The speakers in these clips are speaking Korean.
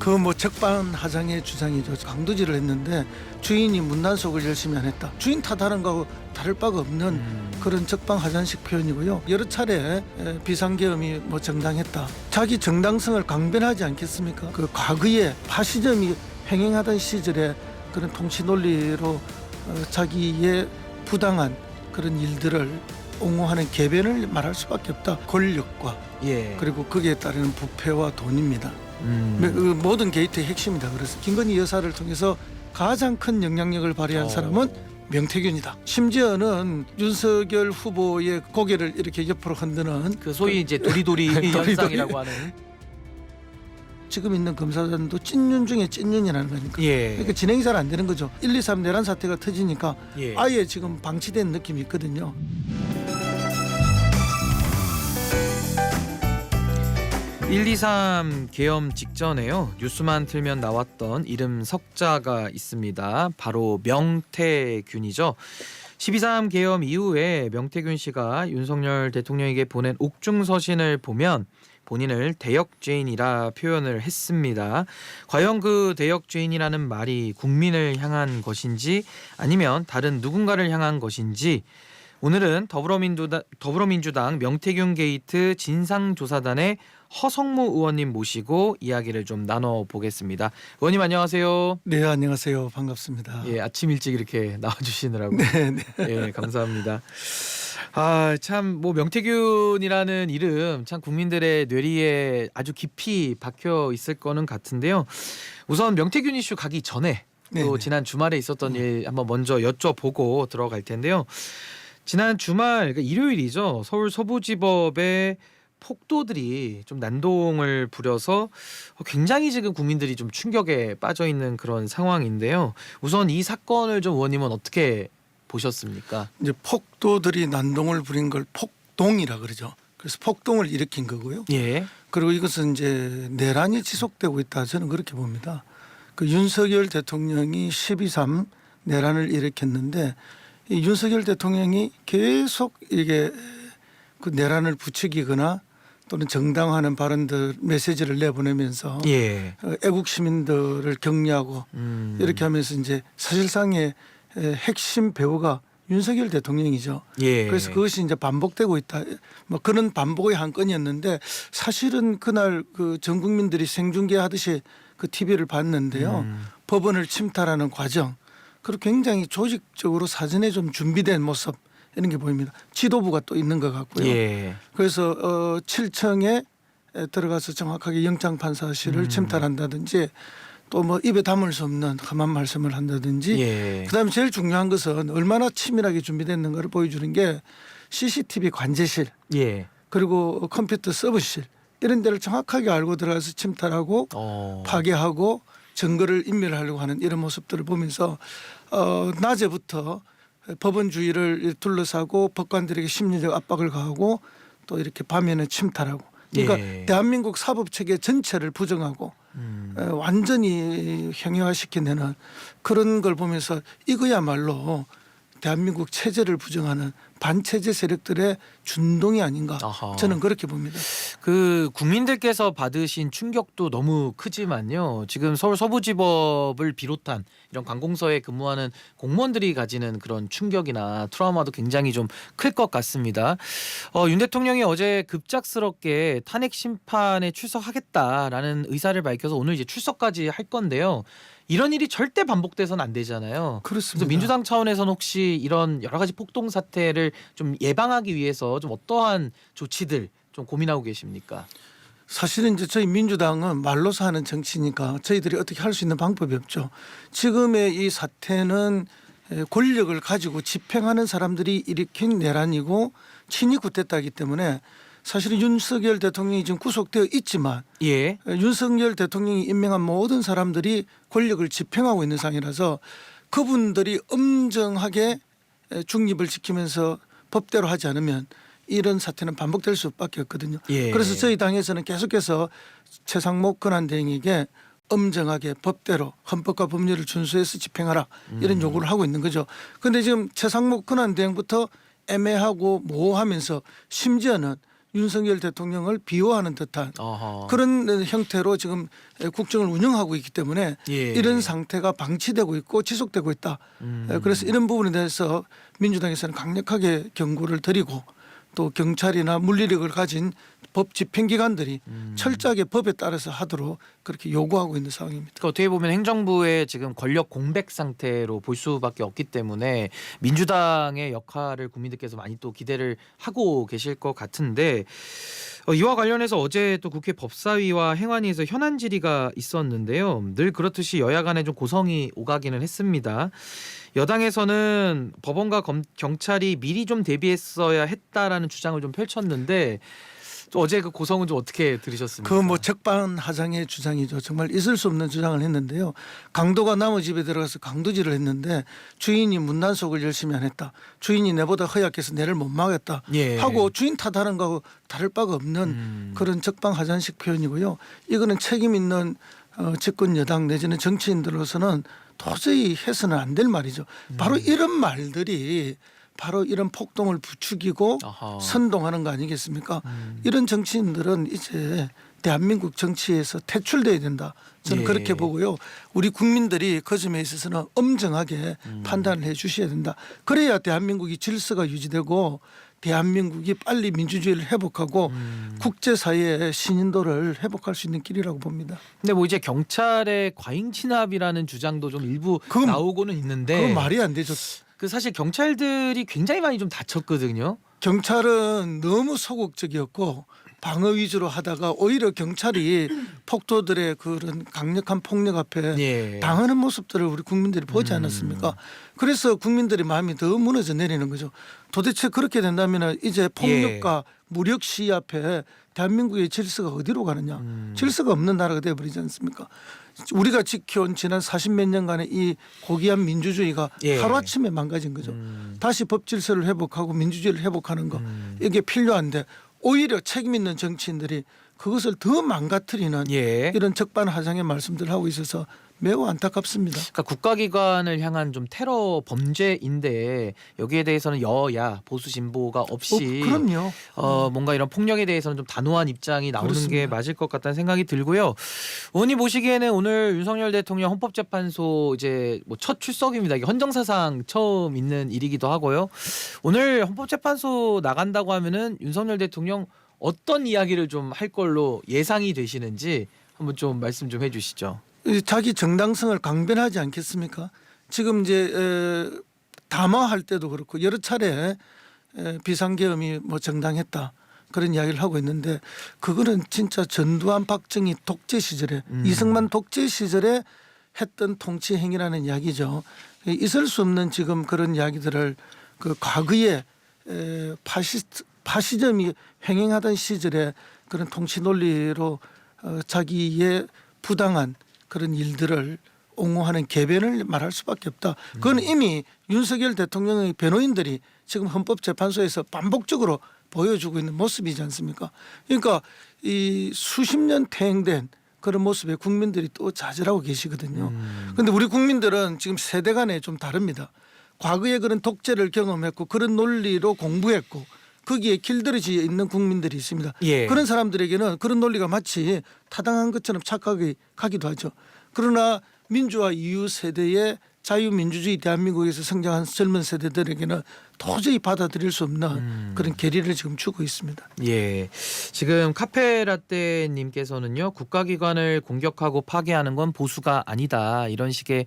그 뭐 적반하장의 주장이죠. 강도질을 했는데 주인이 문단속을 열심히 안 했다. 주인 탓하는 거하고 다를 바가 없는 그런 적반하장식 표현이고요. 여러 차례 비상계엄이 뭐 정당했다. 자기 정당성을 강변하지 않겠습니까? 그 과거에 파시즘이 횡행하던 시절에 그런 통치 논리로 자기의 부당한 그런 일들을 옹호하는 궤변을 말할 수밖에 없다. 권력과 그리고 거기에 따르는 부패와 돈입니다. 그 모든 게이트의 핵심이다. 그래서 김건희 여사를 통해서 가장 큰 영향력을 발휘한 사람은 명태균이다. 심지어는 윤석열 후보의 고개를 이렇게 옆으로 흔드는 그 소위 이제 도리도리 현상이라고 하는. 지금 있는 검사들도 찐윤 중에 찐윤이라는 거니까. 그러니까 진행이 잘 안 되는 거죠. 1, 2, 3 내란 사태가 터지니까 아예 지금 방치된 느낌이 있거든요. 1.23 계엄 직전에요. 뉴스만 틀면 나왔던 이름 석자가 있습니다. 바로 명태균이죠. 12.3 계엄 이후에 명태균 씨가 윤석열 대통령에게 보낸 옥중서신을 보면 본인을 대역죄인이라 표현을 했습니다. 과연 그 대역죄인이라는 말이 국민을 향한 것인지 아니면 다른 누군가를 향한 것인지 오늘은 더불어민주당 명태균 게이트 진상조사단의 허성무 의원님 모시고 이야기를 좀 나눠보겠습니다. 의원님 안녕하세요. 네, 안녕하세요. 반갑습니다. 아침 일찍 이렇게 나와주시느라고 네. 감사합니다. 참 뭐 명태균이라는 이름 참 국민들의 뇌리에 아주 깊이 박혀 있을 거는 같은데요. 우선 명태균 이슈 가기 전에 또 지난 주말에 있었던 일 한번 먼저 여쭤보고 들어갈 텐데요. 지난 주말 그러니까 일요일이죠. 서울 서부지법에 폭도들이 좀 난동을 부려서 굉장히 지금 국민들이 좀 충격에 빠져 있는 그런 상황인데요. 우선 이 사건을 좀 의원님은 어떻게 보셨습니까? 이제 폭도들이 난동을 부린 걸 폭동이라 그러죠. 그래서 폭동을 일으킨 거고요. 그리고 이것은 이제 내란이 지속되고 있다. 저는 그렇게 봅니다. 그 윤석열 대통령이 12.3 내란을 일으켰는데 이 윤석열 대통령이 계속 이게 그 내란을 부추기거나 또는 정당화하는 발언들 메시지를 내보내면서 애국 시민들을 격려하고 이렇게 하면서 이제 사실상의 핵심 배우가 윤석열 대통령이죠. 그래서 그것이 이제 반복되고 있다. 뭐 그런 반복의 한 건이었는데 사실은 그날 그 전 국민들이 생중계하듯이 그 TV를 봤는데요. 법원을 침탈하는 과정 그리고 굉장히 조직적으로 사전에 좀 준비된 모습 이런 게 보입니다. 지도부가 또 있는 것 같고요. 그래서 7층에 들어가서 정확하게 영장판사실을 침탈한다든지 또 뭐 입에 담을 수 없는 험한 말씀을 한다든지 그다음에 제일 중요한 것은 얼마나 치밀하게 준비됐는가를 보여주는 게 CCTV 관제실 그리고 컴퓨터 서버실 이런 데를 정확하게 알고 들어가서 침탈하고 파괴하고 증거를 인멸하려고 하는 이런 모습들을 보면서 낮에부터 법원 주위를 둘러싸고 법관들에게 심리적 압박을 가하고 또 이렇게 밤에는 침탈하고 그러니까 대한민국 사법체계 전체를 부정하고 완전히 형용화시켜내는 그런 걸 보면서 이거야말로 대한민국 체제를 부정하는 반체제 세력들의 준동이 아닌가 저는 그렇게 봅니다. 그 국민들께서 받으신 충격도 너무 크지만요. 지금 서울 서부지법을 비롯한 이런 관공서에 근무하는 공무원들이 가지는 그런 충격이나 트라우마도 굉장히 좀 클 것 같습니다. 윤 대통령이 어제 급작스럽게 탄핵 심판에 출석하겠다라는 의사를 밝혀서 오늘 이제 출석까지 할 건데요. 이런 일이 절대 반복돼서는 안 되잖아요. 그렇습니다. 그래서 민주당 차원에서는 혹시 이런 여러 가지 폭동 사태를 좀 예방하기 위해서 좀 어떠한 조치들 좀 고민하고 계십니까? 사실은 이제 저희 민주당은 말로서 하는 정치니까 저희들이 어떻게 할 수 있는 방법이 없죠. 지금의 이 사태는 권력을 가지고 집행하는 사람들이 일으킨 내란이고 친이 쿠데타이기 때문에 사실은 윤석열 대통령이 지금 구속되어 있지만 윤석열 대통령이 임명한 모든 사람들이 권력을 집행하고 있는 상황이라서 그분들이 엄정하게 중립을 지키면서 법대로 하지 않으면 이런 사태는 반복될 수밖에 없거든요. 그래서 저희 당에서는 계속해서 최상목 권한대행에게 엄정하게 법대로 헌법과 법률을 준수해서 집행하라 이런 요구를 하고 있는 거죠. 그런데 지금 최상목 권한대행부터 애매하고 모호하면서 심지어는 윤석열 대통령을 비호하는 듯한 어허. 그런 형태로 지금 국정을 운영하고 있기 때문에 예. 이런 상태가 방치되고 있고 지속되고 있다. 그래서 이런 부분에 대해서 민주당에서는 강력하게 경고를 드리고 또 경찰이나 물리력을 가진 법 집행기관들이 철저하게 법에 따라서 하도록 그렇게 요구하고 있는 상황입니다. 그러니까 어떻게 보면 행정부의 지금 권력 공백 상태로 볼 수밖에 없기 때문에 민주당의 역할을 국민들께서 많이 또 기대를 하고 계실 것 같은데 이와 관련해서 어제 또 국회 법사위와 행안위에서 현안 질의가 있었는데요. 늘 그렇듯이 여야 간에 좀 고성이 오가기는 했습니다. 여당에서는 법원과 경찰이 미리 좀 대비했어야 했다라는 주장을 좀 펼쳤는데 또 어제 그 고성은 좀 어떻게 들으셨습니까? 그 뭐 적반하장의 주장이죠. 정말 있을 수 없는 주장을 했는데요. 강도가 남의 집에 들어가서 강도질을 했는데 주인이 문단속을 열심히 안 했다. 주인이 내보다 허약해서 내를 못 막았다. 예. 하고 주인 탓하는 거하고 다를 바가 없는 그런 적반하장식 표현이고요. 이거는 책임 있는 집권 여당 내지는 정치인들로서는 도저히 해서는 안 될 말이죠. 바로 이런 말들이 바로 이런 폭동을 부추기고 아하. 선동하는 거 아니겠습니까? 이런 정치인들은 이제 대한민국 정치에서 퇴출돼야 된다. 저는 예. 그렇게 보고요. 우리 국민들이 그 점에 있어서는 엄정하게 판단을 해 주셔야 된다. 그래야 대한민국이 질서가 유지되고 대한민국이 빨리 민주주의를 회복하고 국제사회의 신인도를 회복할 수 있는 길이라고 봅니다. 근데 뭐 이제 경찰의 과잉 진압이라는 주장도 좀 일부 그건- 나오고는 있는데 그건 말이 안 되죠. 그 사실 경찰들이 굉장히 많이 좀 다쳤거든요. 경찰은 너무 소극적이었고 방어 위주로 하다가 오히려 경찰이 폭도들의 그런 강력한 폭력 앞에 예. 당하는 모습들을 우리 국민들이 보지 않았습니까? 그래서 국민들의 마음이 더 무너져 내리는 거죠. 도대체 그렇게 된다면 이제 폭력과 무력 시위 앞에 대한민국의 질서가 어디로 가느냐. 질서가 없는 나라가 되어버리지 않습니까? 우리가 지켜온 지난 40몇 년간의 이 고귀한 민주주의가 예. 하루아침에 망가진 거죠. 다시 법 질서를 회복하고 민주주의를 회복하는 거 이게 필요한데 오히려 책임 있는 정치인들이 그것을 더 망가뜨리는 예. 이런 적반하장의 말씀들을 하고 있어서 매우 안타깝습니다. 그러니까 국가기관을 향한 좀 테러 범죄인데 여기에 대해서는 여야 보수 진보가 없이 그럼요. 뭔가 이런 폭력에 대해서는 좀 단호한 입장이 나오는 게 그렇습니다. 맞을 것 같다는 생각이 들고요. 의원님 보시기에는 오늘 윤석열 대통령 헌법재판소 이제 뭐 첫 출석입니다. 이게 헌정사상 처음 있는 일이기도 하고요. 오늘 헌법재판소 나간다고 하면은 윤석열 대통령 어떤 이야기를 좀 할 걸로 예상이 되시는지 한번 좀 말씀 좀 해주시죠. 자기 정당성을 강변하지 않겠습니까? 지금 이제 담화할 때도 그렇고 여러 차례 비상계엄이 뭐 정당했다 그런 이야기를 하고 있는데 그거는 진짜 전두환 박정희 독재 시절에 이승만 독재 시절에 했던 통치 행위라는 이야기죠. 있을 수 없는 지금 그런 이야기들을 그 과거에 파시즘이 횡행하던 시절에 그런 통치 논리로 자기의 부당한 그런 일들을 옹호하는 개변을 말할 수밖에 없다. 그건 이미 윤석열 대통령의 변호인들이 지금 헌법재판소에서 반복적으로 보여주고 있는 모습이지 않습니까? 그러니까 이 수십 년 퇴행된 그런 모습에 국민들이 또 좌절하고 계시거든요. 그런데 우리 국민들은 지금 세대 간에 좀 다릅니다. 과거에 그런 독재를 경험했고 그런 논리로 공부했고 거기에 길들여져 있는 국민들이 있습니다. 예. 그런 사람들에게는 그런 논리가 마치 타당한 것처럼 착각이 가기도 하죠. 그러나 민주화 이후 세대의 자유민주주의 대한민국에서 성장한 젊은 세대들에게는 도저히 받아들일 수 없는 그런 계리를 지금 주고 있습니다. 예, 지금 카페라떼님께서는요 국가기관을 공격하고 파괴하는 건 보수가 아니다 이런 식의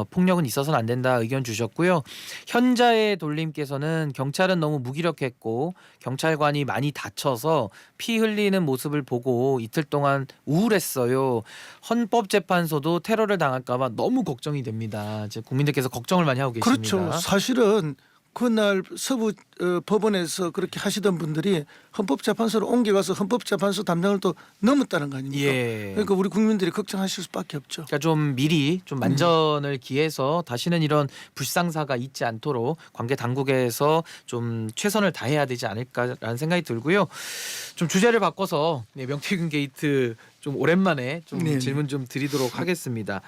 폭력은 있어서는 안 된다 의견 주셨고요. 현자의 돌림께서는 경찰은 너무 무기력했고 경찰관이 많이 다쳐서 피 흘리는 모습을 보고 이틀 동안 우울했어요. 헌법재판소도 테러를 당할까봐 너무 걱정이 됩니다. 이제 국민들께서 걱정을 많이 하고 계십니다. 그렇죠. 사실은 그날 서부 법원에서 그렇게 하시던 분들이 헌법재판소로 옮겨가서 헌법재판소 담당을 또 넘었다는 거 아닙니까? 예. 그러니까 우리 국민들이 걱정하실 수밖에 없죠. 그러니까 좀 미리 좀 만전을 기해서 다시는 이런 불상사가 있지 않도록 관계 당국에서 좀 최선을 다해야 되지 않을까라는 생각이 들고요. 좀 주제를 바꿔서 명태균 게이트 좀 오랜만에 좀 네. 질문 좀 드리도록 하겠습니다.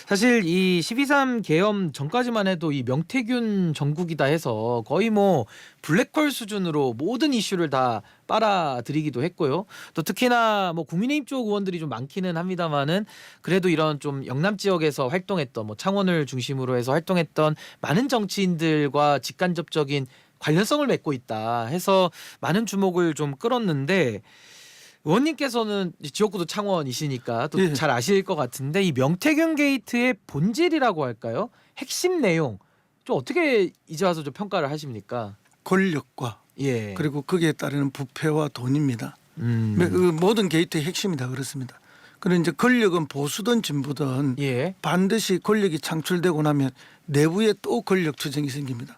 사실 이 12.3 계엄 전까지만 해도 이 명태균 정국이다 해서 거의 뭐 블랙홀 수준으로 모든 이슈를 다 빨아들이기도 했고요. 또 특히나 뭐 국민의힘 쪽 의원들이 좀 많기는 합니다만은 그래도 이런 좀 영남 지역에서 활동했던 뭐 창원을 중심으로 해서 활동했던 많은 정치인들과 직간접적인 관련성을 맺고 있다 해서 많은 주목을 좀 끌었는데 의원님께서는 지역구도 창원이시니까 또 예. 잘 아실 것 같은데 이 명태균 게이트의 본질이라고 할까요? 핵심 내용 좀 어떻게 이제 와서 좀 평가를 하십니까? 권력과 예. 그리고 거기에 따르는 부패와 돈입니다. 음. 그 모든 게이트의 핵심이 다 그렇습니다. 그런 이제 권력은 보수든 진보든 예. 반드시 권력이 창출되고 나면 내부에 또 권력 투쟁이 생깁니다.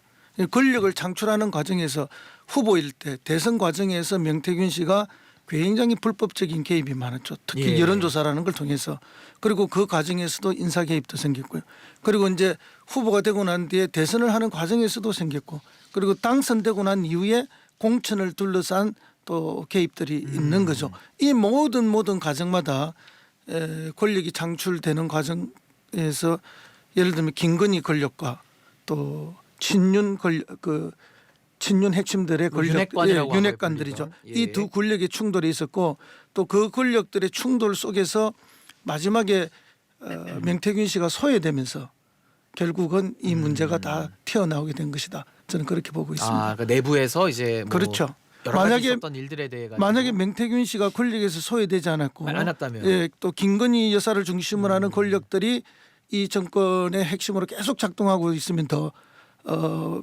권력을 창출하는 과정에서 후보일 때 대선 과정에서 명태균 씨가 굉장히 불법적인 개입이 많았죠. 특히 예. 여론조사라는 걸 통해서. 그리고 그 과정에서도 인사 개입도 생겼고요. 그리고 이제 후보가 되고 난 뒤에 대선을 하는 과정에서도 생겼고, 그리고 당선되고 난 이후에 공천을 둘러싼 또 개입들이 있는 거죠. 이 모든 과정마다 권력이 창출되는 과정에서 예를 들면 김건희 권력과 또 친윤 권력 친윤 핵심들의 뭐 권력, 윤핵관이라고 하고 윤핵관들이죠. 불리던. 예. 이 두 권력의 충돌이 있었고 또 그 권력들의 충돌 속에서 마지막에 명태균 씨가 소외되면서 결국은 이 문제가 다 튀어나오게 된 것이다. 저는 그렇게 보고 있습니다. 그러니까 내부에서 이제 뭐 그렇죠. 여러 가지 만약에 있었던 일들에 대해 가지고 만약에 명태균 씨가 권력에서 소외되지 않았고 않았다면 예, 또 김건희 여사를 중심으로 하는 권력들이 이 정권의 핵심으로 계속 작동하고 있으면 더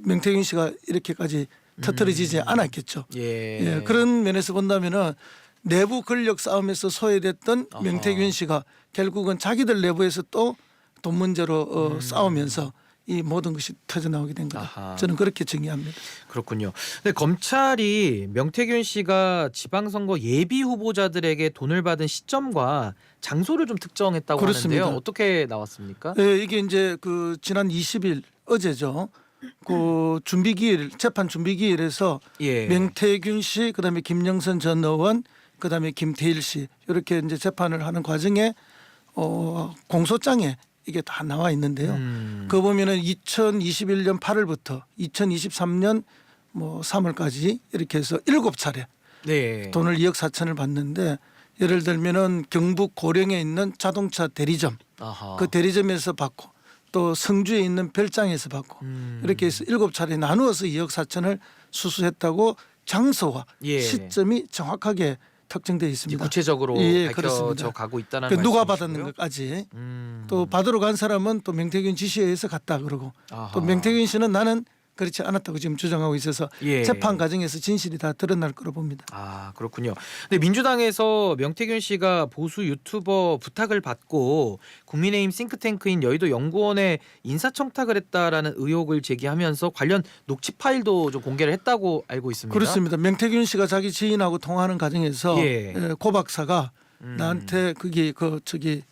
명태균 씨가 이렇게까지 터뜨려지지 않았겠죠. 예. 예, 그런 면에서 본다면은 내부 권력 싸움에서 소외됐던 아하. 명태균 씨가 결국은 자기들 내부에서 또 돈 문제로 싸우면서 이 모든 것이 터져 나오게 된 거다. 아하. 저는 그렇게 정의합니다. 그렇군요. 근데 검찰이 명태균 씨가 지방선거 예비 후보자들에게 돈을 받은 시점과 장소를 좀 특정했다고 그렇습니다. 하는데요. 어떻게 나왔습니까? 예, 이게 이제 그 지난 20일 어제죠. 그 준비기일 재판 준비기일에서 예. 명태균 씨, 그다음에 김영선 전 의원, 그다음에 김태일 씨 이렇게 이제 재판을 하는 과정에 공소장에 이게 다 나와 있는데요. 그거 보면은 2021년 8월부터 2023년 뭐 3월까지 이렇게 해서 7차례 네. 돈을 2억 4천을 받는데 예를 들면은 경북 고령에 있는 자동차 대리점 아하. 그 대리점에서 받고 또 성주에 있는 별장에서 받고 이렇게 해서 7차례 나누어서 2억 4천을 수수했다고 장소와 예. 시점이 정확하게 특정되어 있습니다. 구체적으로 예, 밝혀져 그렇습니다. 가고 있다는 그 누가 말씀이시고요. 받았는 것까지 또 받으러 간 사람은 또 명태균 지시에 의해서 갔다 그러고 아하. 또 명태균 씨는 나는 그렇지 않았다고 지금 주장하고 있어서 예. 재판 과정에서 진실이 다 드러날 거로 봅니다. 아 그렇군요. 근데 민주당에서 명태균 씨가 보수 유튜버 부탁을 받고 국민의힘 싱크탱크인 여의도 연구원에 인사청탁을 했다라는 의혹을 제기하면서 관련 녹취 파일도 좀 공개를 했다고 알고 있습니다. 그렇습니다. 명태균 씨가 자기 지인하고 통화하는 과정에서 예. 고 박사가 나한테 그게 그 저기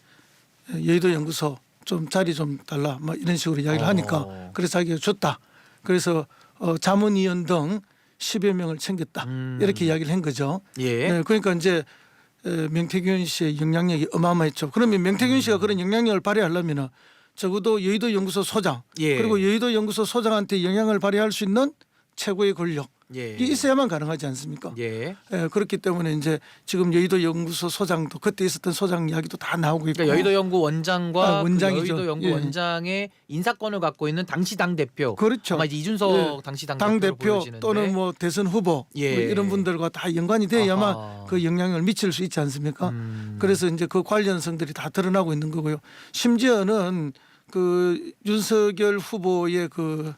여의도 연구소 좀 자리 좀 달라 뭐 이런 식으로 이야기를 하니까 그래서 자기가 줬다. 그래서 자문위원 등 10여 명을 챙겼다. 이렇게 이야기를 한 거죠. 예. 네, 그러니까 이제 명태균 씨의 영향력이 어마어마했죠. 그러면 명태균 씨가 그런 영향력을 발휘하려면 적어도 여의도 연구소 소장 예. 그리고 여의도 연구소 소장한테 영향을 발휘할 수 있는 최고의 권력 예. 이게 있어야만 가능하지 않습니까? 예. 그렇기 때문에 이제 지금 여의도 연구소 소장도 그때 있었던 소장 이야기도 다 나오고 있고 그러니까 여의도 연구 원장과 원장이죠. 그 여의도 연구 예. 원장의 인사권을 갖고 있는 당시 당 대표, 그렇죠. 아마 이제 이준석 예. 당시 당 당 대표로 대표 보여지는데. 또는 뭐 대선 후보 예. 뭐 이런 분들과 다 연관이 돼야만 아하. 그 영향을 미칠 수 있지 않습니까? 그래서 이제 그 관련성들이 다 드러나고 있는 거고요. 심지어는 그 윤석열 후보의 그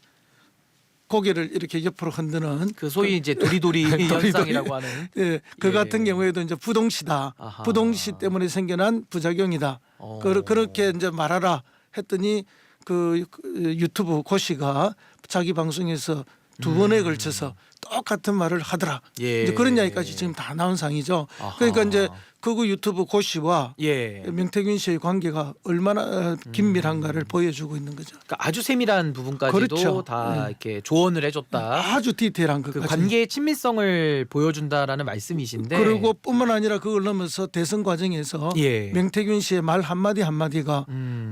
고개를 이렇게 옆으로 흔드는 그 소위 이제 도리도리 현상이라고 하는. 예, 그 예. 같은 경우에도 이제 부동시다. 아하. 부동시 때문에 생겨난 부작용이다. 그렇게 이제 말하라 했더니 그 유튜브 고 씨가 자기 방송에서 두 번에 걸쳐서 똑같은 말을 하더라. 예. 이제 그런 이야기까지 지금 다 나온 상이죠. 아하. 그러니까 이제 극우 유튜브 고 씨와 예. 명태균 씨의 관계가 얼마나 긴밀한가를 보여주고 있는 거죠. 그러니까 아주 세밀한 부분까지도 그렇죠. 다 이렇게 조언을 해줬다. 아주 디테일한 그 것까지. 관계의 친밀성을 보여준다라는 말씀이신데. 그리고 뿐만 아니라 그걸 넘어서 대선 과정에서 예. 명태균 씨의 말 한마디 한마디가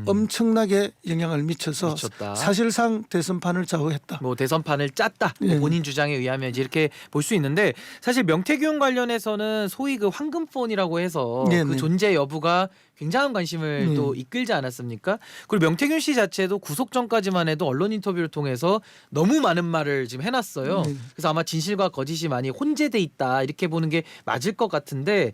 엄청나게 영향을 미쳐서 미쳤다. 사실상 대선판을 좌우했다. 뭐 대선판을 짰다. 예. 본인 주장에 의하면 이제 이렇게 볼 수 있는데 사실 명태균 관련해서는 소위 그 황금폰이라고 해서 네, 그 네. 존재 여부가 굉장한 관심을 네. 또 이끌지 않았습니까? 그리고 명태균 씨 자체도 구속 전까지만 해도 언론 인터뷰를 통해서 너무 많은 말을 지금 해놨어요. 네. 그래서 아마 진실과 거짓이 많이 혼재돼 있다 이렇게 보는 게 맞을 것 같은데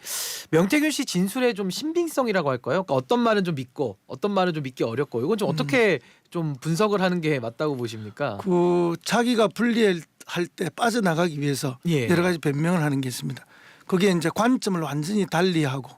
명태균 씨 진술의 좀 신빙성이라고 할까요? 그러니까 어떤 말은 좀 믿고 어떤 말은 좀 믿기 어렵고 이건 좀 어떻게 좀 분석을 하는 게 맞다고 보십니까? 그 자기가 분리할 때 빠져나가기 위해서 예. 여러 가지 변명을 하는 게 있습니다. 그게 이제 관점을 완전히 달리하고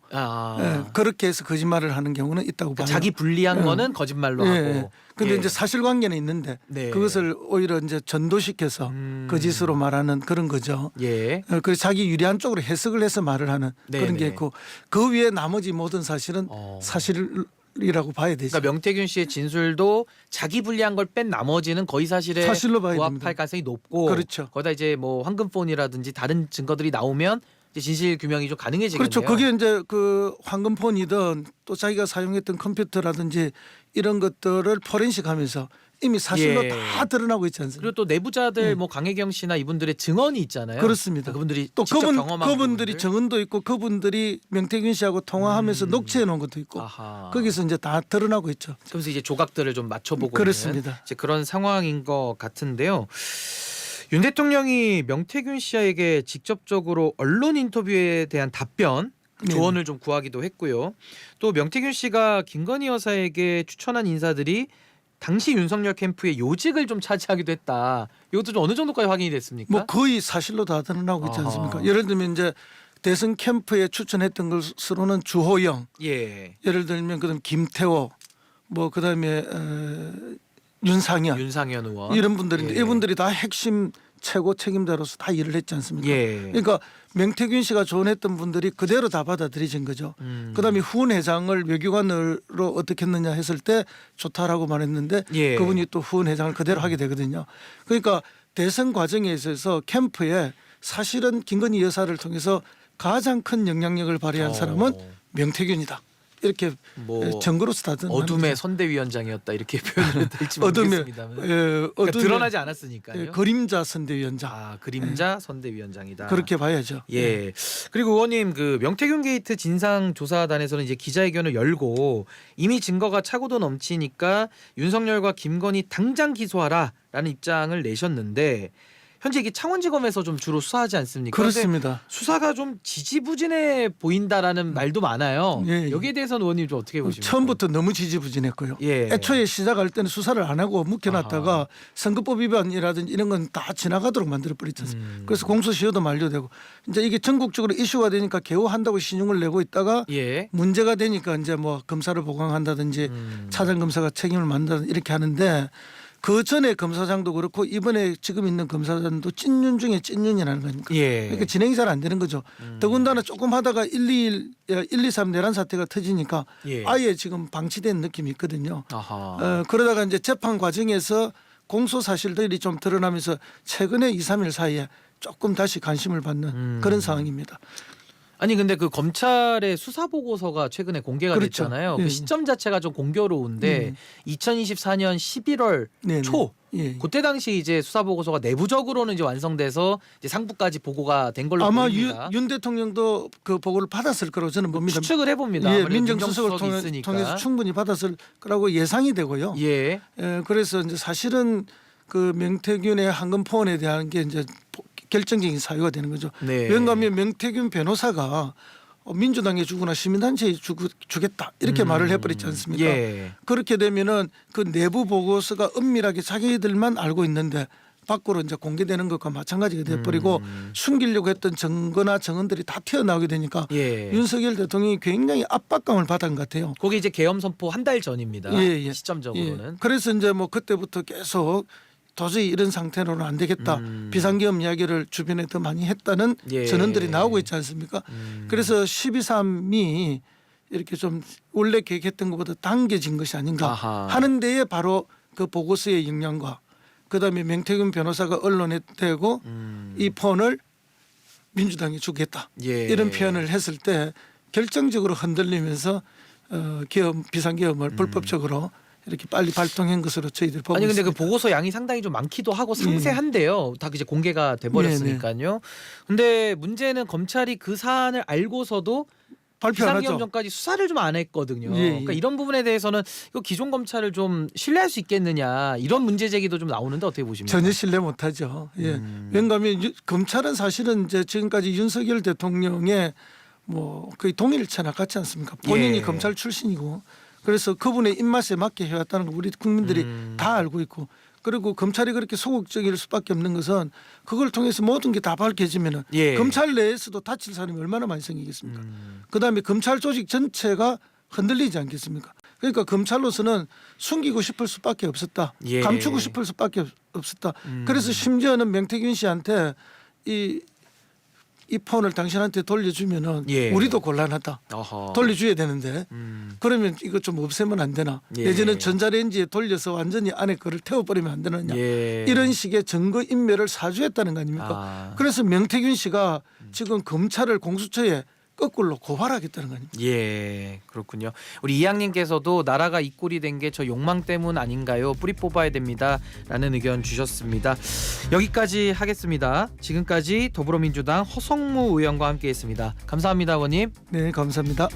그렇게 해서 거짓말을 하는 경우는 있다고 그러니까 봐요. 자기 불리한 예. 거는 거짓말로 예. 하고. 근데 예. 이제 사실관계는 있는데 네. 그것을 오히려 이제 전도시켜서 거짓으로 말하는 그런 거죠. 예. 그래서 자기 유리한 쪽으로 해석을 해서 말을 하는 그런 네네. 게 있고 그 위에 나머지 모든 사실은 사실이라고 봐야 되죠. 그러니까 명태균 씨의 진술도 자기 불리한 걸 뺀 나머지는 거의 사실에 사실로 봐야 부합할 됩니다. 가능성이 높고 그렇죠. 거기다 이제 뭐 황금폰이라든지 다른 증거들이 나오면 이제 진실 규명이 좀 가능해지겠네요. 그렇죠. 그게 이제 그 황금폰이든 또 자기가 사용했던 컴퓨터라든지 이런 것들을 포렌식하면서 이미 사실로 예. 다 드러나고 있지 않습니까? 그리고 또 내부자들 뭐 강혜경 씨나 이분들의 증언이 있잖아요. 그렇습니다. 그분들이 또 직접 그분들이 경험한 부분들. 정언도 있고 그분들이 명태균 씨하고 통화하면서 녹취해 놓은 것도 있고 아하. 거기서 이제 다 드러나고 있죠. 그래서 이제 조각들을 좀 맞춰보고 그렇습니다. 있는 이제 그런 상황인 것 같은데요. 윤 대통령이 명태균 씨에게 직접적으로 언론 인터뷰에 대한 답변 조언을 좀 구하기도 했고요. 또 명태균 씨가 김건희 여사에게 추천한 인사들이 당시 윤석열 캠프의 요직을 좀 차지하기도 했다. 이것도 좀 어느 정도까지 확인이 됐습니까? 뭐 거의 사실로 다 드러나고 있지 않습니까? 아하. 예를 들면 이제 대선 캠프에 추천했던 것으로는 주호영, 예. 예를 들면 그다음 김태호, 뭐 그다음에 윤상현 윤상현 의원 이런 분들인데 예. 이분들이 다 핵심 최고 책임자로서 다 일을 했지 않습니까? 예. 그러니까 명태균 씨가 조언했던 분들이 그대로 다 받아들여진 거죠. 그다음에 후원 회장을 외교관으로 어떻게 했느냐 했을 때 좋다라고 말했는데 예. 그분이 또 후원 회장을 그대로 하게 되거든요. 그러니까 대선 과정에 있어서 캠프에 사실은 김건희 여사를 통해서 가장 큰 영향력을 발휘한 사람은 명태균이다. 이렇게 뭐 증거로서 다 드러납니다. 어둠의 선대위원장이었다 이렇게 표현을 될지 어둠의 모르겠습니다만 그러니까 어둠의 드러나지 않았으니까요. 그림자 선대위원장 그림자 선대위원장이다. 그렇게 봐야죠. 예. 그리고 의원님 그 명태균 게이트 진상조사단에서는 이제 기자회견을 열고 이미 증거가 차고도 넘치니까 윤석열과 김건희 당장 기소하라라는 입장을 내셨는데 현재 이게 창원지검에서 좀 주로 수사하지 않습니까? 그렇습니다. 근데 수사가 좀 지지부진해 보인다라는 말도 많아요. 예, 예. 여기에 대해서는 의원님 좀 어떻게 보십니까? 처음부터 너무 지지부진했고요. 예. 애초에 시작할 때는 수사를 안 하고 묵혀놨다가 아하. 선거법 위반이라든지 이런 건 다 지나가도록 만들어버렸지 않습니까? 그래서 공소시효도 만료되고 이제 이게 전국적으로 이슈가 되니까 겨우 한다고 신용을 내고 있다가 예. 문제가 되니까 이제 뭐 검사를 보강한다든지 차장 검사가 책임을 만든다든지 이렇게 하는데 그 전에 검사장도 그렇고 이번에 지금 있는 검사장도 찐윤 중에 찐윤이라는 거니까. 예. 그러니까 진행이 잘 안 되는 거죠. 더군다나 조금 하다가 1, 2, 3 내란 사태가 터지니까 예. 아예 지금 방치된 느낌이 있거든요. 아하. 그러다가 이제 재판 과정에서 공소 사실들이 좀 드러나면서 최근에 2, 3일 사이에 조금 다시 관심을 받는 그런 상황입니다. 아니 근데 그 검찰의 수사 보고서가 최근에 공개가 그렇죠. 됐잖아요. 예. 그 시점 자체가 좀 공교로운데 2024년 11월 네네. 초 예. 그때 당시 이제 수사 보고서가 내부적으로는 이제 완성돼서 이제 상부까지 보고가 된 걸로 아마 보입니다. 윤 대통령도 그 보고를 받았을 거라고 저는 봅니다. 추측을 해봅니다. 예, 아무래도 민정수석을 민정수석이 통해서 충분히 받았을 거라고 예상이 되고요. 예. 그래서 이제 사실은 그 명태균의 황금폰에 대한 게 이제 결정적인 사유가 되는 거죠. 네. 왜냐하면 명태균 변호사가 민주당에 주거나 시민단체에 주겠다 이렇게 말을 해버렸지 않습니까? 예. 그렇게 되면은 그 내부 보고서가 은밀하게 자기들만 알고 있는데 밖으로 이제 공개되는 것과 마찬가지가 돼버리고 숨기려고 했던 증거나 증언들이 다 튀어나오게 되니까 예. 윤석열 대통령이 굉장히 압박감을 받은 것 같아요. 거기 이제 계엄 선포 한 달 전입니다. 예, 예. 시점적으로는. 예. 그래서 이제 뭐 그때부터 계속 도저히 이런 상태로는 안 되겠다. 비상계엄 이야기를 주변에 더 많이 했다는 전언들이 나오고 있지 않습니까? 그래서 12.3이 이렇게 좀 원래 계획했던 것보다 당겨진 것이 아닌가 하는 데에 바로 그 보고서의 영향과 그다음에 명태균 변호사가 언론에 대고 이 폰을 민주당이 주겠다. 이런 표현을 했을 때 결정적으로 흔들리면서 비상계엄을 불법적으로 이렇게 빨리 발동한 것으로 저희들이 보고 아니 근데 있습니다. 그 보고서 양이 상당히 좀 많기도 하고 상세한데요. 다 이제 공개가 돼 버렸으니까요. 근데 문제는 검찰이 그 사안을 알고서도 발표하죠. 비상계엄 전까지 수사를 좀 안 했거든요. 그러니까 이런 부분에 대해서는 이거 기존 검찰을 좀 신뢰할 수 있겠느냐 이런 문제 제기도 좀 나오는데 어떻게 보십니까? 전혀 신뢰 못하죠. 왜냐하면 검찰은 사실은 이제 지금까지 윤석열 대통령의 뭐 거의 동일체나 같지 않습니까? 본인이 검찰 출신이고 그래서 그분의 입맛에 맞게 해왔다는 걸 우리 국민들이 다 알고 있고 그리고 검찰이 그렇게 소극적일 수밖에 없는 것은 그걸 통해서 모든 게 다 밝혀지면은 검찰 내에서도 다칠 사람이 얼마나 많이 생기겠습니까? 그다음에 검찰 조직 전체가 흔들리지 않겠습니까? 그러니까 검찰로서는 숨기고 싶을 수밖에 없었다. 감추고 싶을 수밖에 없었다. 그래서 심지어는 명태균 씨한테 이 폰을 당신한테 돌려주면은 우리도 곤란하다. 돌려줘야 되는데 그러면 이거 좀 없애면 안 되나? 내지는 전자레인지에 돌려서 완전히 안에 거를 태워버리면 안 되느냐? 이런 식의 증거 인멸을 사주했다는 거 아닙니까? 그래서 명태균 씨가 지금 검찰을 공수처에 거꾸로 고발하겠다는 거 아닙니까? 그렇군요. 우리 이양님께서도 나라가 이 꼴이 된 게 저 욕망 때문 아닌가요? 뿌리 뽑아야 됩니다라는 의견 주셨습니다. 여기까지 하겠습니다. 지금까지 더불어민주당 허성무 의원과 함께했습니다. 감사합니다, 의원님. 네, 감사합니다.